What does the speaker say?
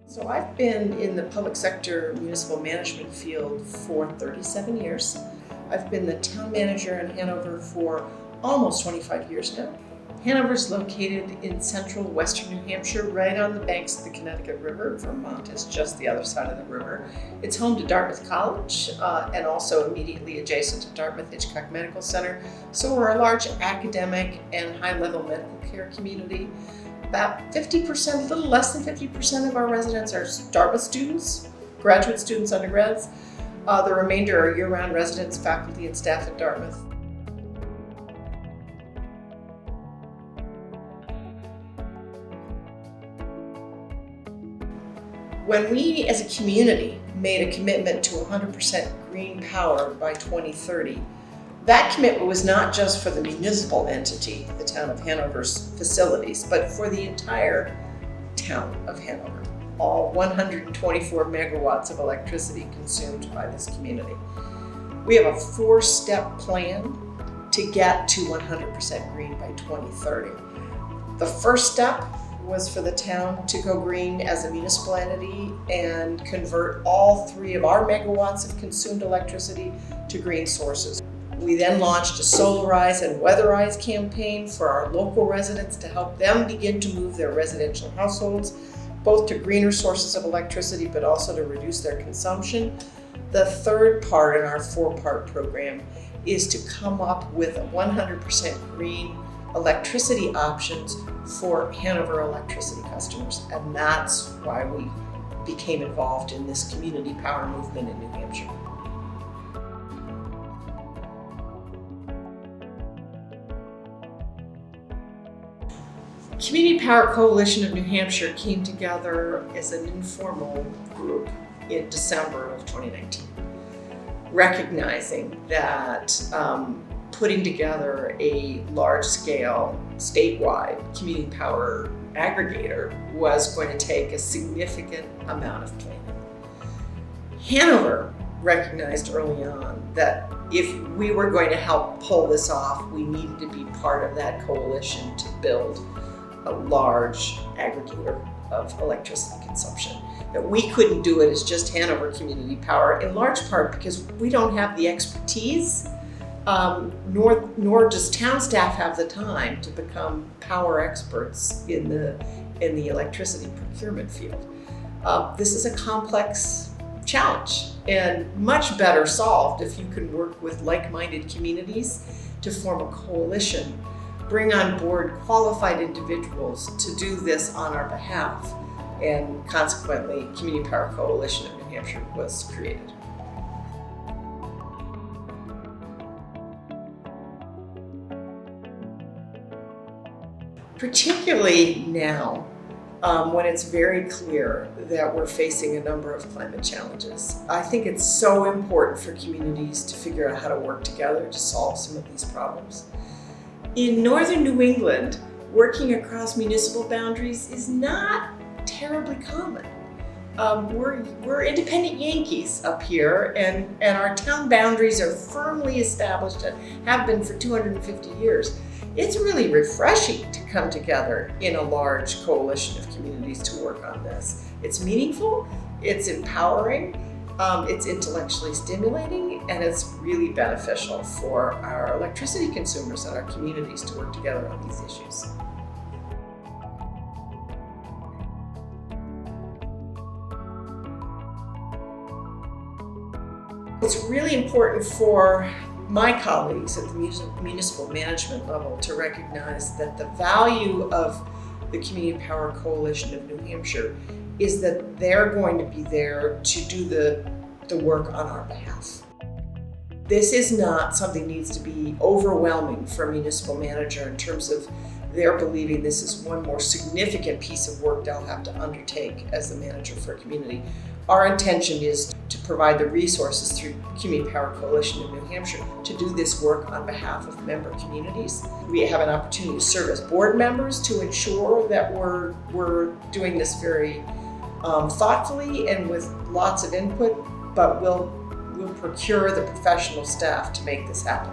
So I've been in the public sector municipal management field for 37 years. I've been the town manager in Hanover for almost 25 years now. Hanover is located in central western New Hampshire, right on the banks of the Connecticut River. Vermont is just the other side of the river. It's home to Dartmouth College and also immediately adjacent to Dartmouth Hitchcock Medical Center. So we're a large academic and high-level medical care community. About 50%, a little less than 50% of our residents are Dartmouth students, graduate students, undergrads. The remainder are year-round residents, faculty, and staff at Dartmouth. When we as a community made a commitment to 100% green power by 2030, that commitment was not just for the municipal entity, the town of Hanover's facilities, but for the entire town of Hanover. All 124 megawatts of electricity consumed by this community. We have a 4-step plan to get to 100% green by 2030. The first step was for the town to go green as a municipal entity and convert all 3 of our megawatts of consumed electricity to green sources. We then launched a Solarize and Weatherize campaign for our local residents to help them begin to move their residential households both to greener sources of electricity but also to reduce their consumption. The third part in our 4-part program is to come up with 100% green electricity options for Hanover electricity customers, and that's why we became involved in this community power movement in New Hampshire. Community Power Coalition of New Hampshire came together as an informal group in December of 2019, recognizing that putting together a large-scale, statewide community power aggregator was going to take a significant amount of planning. Hanover recognized early on that if we were going to help pull this off, we needed to be part of that coalition to build a large aggregator of electricity consumption. That we couldn't do it as just Hanover Community Power, in large part because we don't have the expertise, nor does town staff have the time to become power experts in the electricity procurement field. This is a complex challenge and much better solved if you can work with like-minded communities to form a coalition, bring on board qualified individuals to do this on our behalf, and consequently, Community Power Coalition of New Hampshire was created. Particularly now, when it's very clear that we're facing a number of climate challenges, I think it's so important for communities to figure out how to work together to solve some of these problems. In northern New England, working across municipal boundaries is not terribly common. We're independent Yankees up here, and our town boundaries are firmly established and have been for 250 years. It's really refreshing to come together in a large coalition of communities to work on this. It's meaningful, it's empowering, it's intellectually stimulating, and it's really beneficial for our electricity consumers and our communities to work together on these issues. It's really important for my colleagues at the municipal management level to recognize that the value of the Community Power Coalition of New Hampshire is that they're going to be there to do the work on our behalf. This is not something that needs to be overwhelming for a municipal manager in terms of their believing this is one more significant piece of work they'll have to undertake as the manager for a community. Our intention is to provide the resources through Community Power Coalition of New Hampshire to do this work on behalf of member communities. We have an opportunity to serve as board members to ensure that we're doing this very thoughtfully and with lots of input, but we'll procure the professional staff to make this happen.